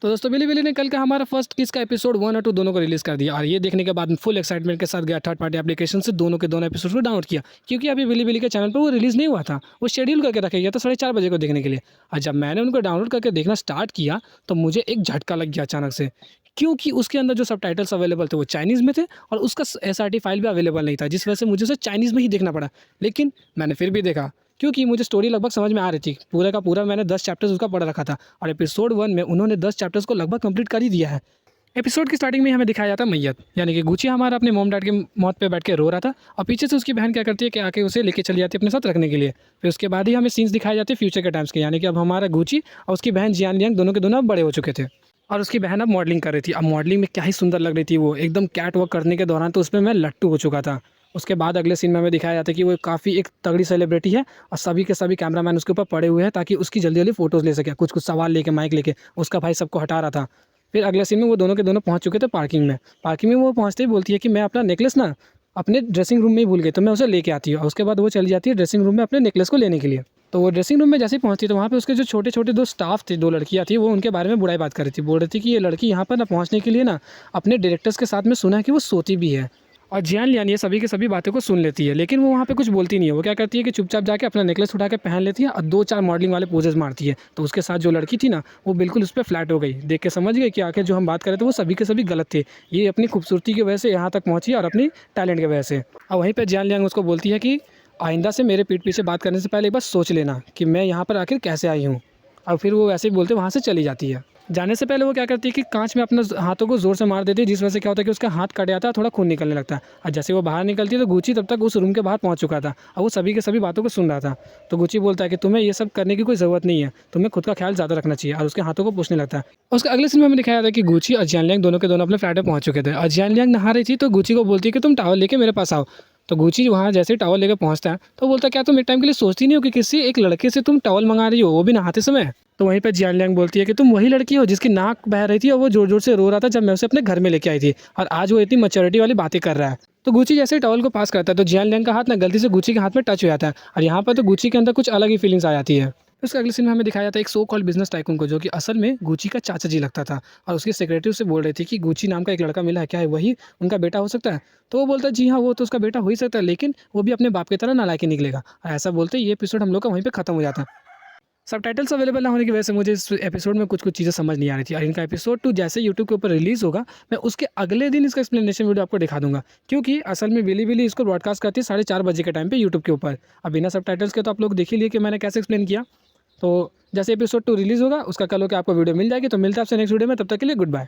तो दोस्तों बिली ने कल का हमारा फर्स्ट किस का एपिसोड 1 और 2 दोनों को रिलीज़ कर दिया और ये देखने के बाद फुल एक्साइटमेंट के साथ गया थर्ड पार्टी एप्लीकेशन से दोनों के दोनों एपिसोड को डाउनलोड किया, क्योंकि अभी बिली के चैनल पर वो रिलीज़ नहीं हुआ था। वो शेड्यूल करके रखा गया था 4:30 बजे को देखने के लिए। और जब मैंने उनको डाउनलोड करके देखना स्टार्ट किया तो मुझे एक झटका लग गया अचानक से, क्योंकि उसके अंदर जो सबटाइटल्स अवेलेबल थे वो चाइनीज़ में थे और उसका एसआरटी फाइल भी अवेलेबल नहीं था, जिस वजह से मुझे उसे चाइनीज़ में ही देखना पड़ा। लेकिन मैंने फिर भी देखा, क्योंकि मुझे स्टोरी लगभग समझ में आ रही थी। पूरा का पूरा मैंने 10 चैप्टर्स उसका पढ़ रखा था और एपिसोड 1 में उन्होंने 10 चैप्टर्स को लगभग कंप्लीट कर ही दिया है। एपिसोड की स्टार्टिंग में हमें दिखाया जाता है मैयत, यानी कि गुची हमारा अपने मॉम डैड के मौत पे बैठ के रो रहा था और पीछे से उसकी बहन क्या करती है कि आके उसे लेके चली जाती है अपने साथ रखने के लिए। फिर उसके बाद ही हमें सीन्स दिखाए जाते हैं फ्यूचर के टाइम्स के, यानी कि अब हमारा गुची और उसकी बहन जियान लियांग दोनों के दोनों अब बड़े हो चुके थे और उसकी बहन अब मॉडलिंग कर रही थी। अब मॉडलिंग में क्या ही सुंदर लग रही थी वो, एकदम कैट वॉक करने के दौरान तो उसमें मैं लट्टू हो चुका था। उसके बाद अगले सीन में हमें दिखाया जाता है कि वो काफ़ी एक तगड़ी सेलिब्रिटी है और सभी के सभी कैमरामैन उसके ऊपर पड़े हुए हैं ताकि उसकी जल्दी जल्दी फोटोज़ ले सके। कुछ कुछ सवाल लेके माइक लेके उसका भाई सबको हटा रहा था। फिर अगले सीन में वो दोनों के दोनों पहुंच चुके थे पार्किंग में। पार्किंग में वो पहुंचते ही बोलती है कि मैं अपना नेकलेस ना अपने ड्रेसिंग रूम में ही भूल गई, तो मैं उसे लेके आती हूँ। और उसके बाद वो चली जाती है ड्रेसिंग रूम में अपने नेकलेस को लेने के लिए। तो वो ड्रेसिंग रूम में जैसे ही पहुंचती है तो वहाँ पे उसके जो छोटे छोटे दो स्टाफ थे, दो लड़कियाँ थी, वो उनके बारे में बुराई बात कर रही थी। बोल रही थी कि ये लड़की यहाँ पर ना पहुँचने के लिए ना अपने डायरेक्टर्स के साथ में सुना है कि वो सोती भी है। और जियान लियान ये सभी की सभी बातों को सुन लेती है, लेकिन वो वहाँ पे कुछ बोलती नहीं है। वो क्या करती है कि चुपचाप जाके अपना नेकलेस उठा के पहन लेती है और 2-4 मॉडलिंग वाले पोजेस मारती है। तो उसके साथ जो लड़की थी ना वो बिल्कुल उस पर फ्लैट हो गई, देख के समझ गई कि आखिर जो हम बात कर रहे थे वो सभी के सभी गलत थे। ये अपनी खूबसूरती की वजह से यहाँ तक पहुँची और अपनी टैलेंट की वजह से। और वहीं पर जियान लियांग उसको बोलती है कि आइंदा से मेरे पीठ पीछे बात करने से पहले एक बार सोच लेना कि मैं यहाँ पर आखिर कैसे आई हूँ। और फिर वो वैसे ही बोलते वहाँ से चली जाती है। जाने से पहले वो क्या करती है कि कांच में अपने हाथों को ज़ोर से मार देती है, जिस वजह से क्या होता है कि उसका हाथ कट जाता है, थोड़ा खून निकलने लगता है। और जैसे वो बाहर निकलती है तो गुची तब तक उस रूम के बाहर पहुंच चुका था और वो सभी के सभी बातों को सुन रहा था। तो गुची बोलता है कि तुम्हें ये सब करने की कोई ज़रूरत नहीं है, तुम्हें खुद का ख्याल ज़्यादा रखना चाहिए, और उसके हाथों को पूछने लगता है। उसके अगले सीन में हमें दिखाया जाता है कि गुची और जियान लियांग दोनों के दोनों अपने फ्लैट में पहुंच चुके थे और जियान लियांग नहा रही थी तो गुची को बोलती है कि तुम टॉवल लेके मेरे पास आओ। तो गुची वहाँ जैसे ही टॉवल लेकर पहुँचता है तो बोलता है क्या तुम एक टाइम के लिए सोचती नहीं हो कि किसी एक लड़के से तुम टॉवल मंगा रही हो, वो भी नहाते समय। तो वहीं पर जियान लियांग बोलती है कि तुम वही लड़की हो जिसकी नाक बह रही थी और वो जोर जोर से रो रहा था जब मैं उसे अपने घर में लेके आई थी, और आज वो इतनी मैच्योरिटी वाली बातें कर रहा है। तो गुची जैसे ही टॉवल को पास करता है तो जियान लियांग का हाथ ना गलती से गुची के हाथ में टच हो जाता है और यहाँ पर तो गुची के अंदर कुछ अलग ही फीलिंग्स आ जाती है। उसके अगले सीन में हमें दिखाया जाता है एक सो कॉल्ड बिजनेस टाइकून को, जो कि असल में गुची का चाचा जी लगता था और उसकी सेक्रेटरी से बोल रही थी कि गुची नाम का एक लड़का मिला है, क्या है वही उनका बेटा हो सकता है। तो वो बोलता है जी हाँ वो तो उसका बेटा हो ही सकता है, लेकिन वो भी अपने बाप की तरह नालायक ही निकलेगा। और ऐसा बोलते ही ये एपिसोड हम लोग का वहीं पे खत्म हो जाता है। सबटाइटल्स अवेलेबल ना होने की वजह से मुझे इस एपिसोड में कुछ कुछ चीज़ें समझ नहीं आ रही थी, और इनका एपिसोड 2 जैसे यूट्यूब के ऊपर रिलीज़ होगा मैं उसके अगले दिन इसका एक्सप्लेनेशन वीडियो आपको दिखा दूंगा, क्योंकि असल में बिली इसको ब्रॉडकास्ट करती है 4:30 बजे के टाइम पे यूट्यूब के ऊपर। अब बिना सबटाइटल्स के तो आप लोग देख ही लिए कि मैंने कैसे एक्सप्लेन किया। तो जैसे एपिसोड 2 रिलीज़ होगा उसका कल होकर आपको वीडियो मिल जाएगी। तो मिलता है आपसे नेक्स्ट वीडियो में, तब तक के लिए गुड बाय।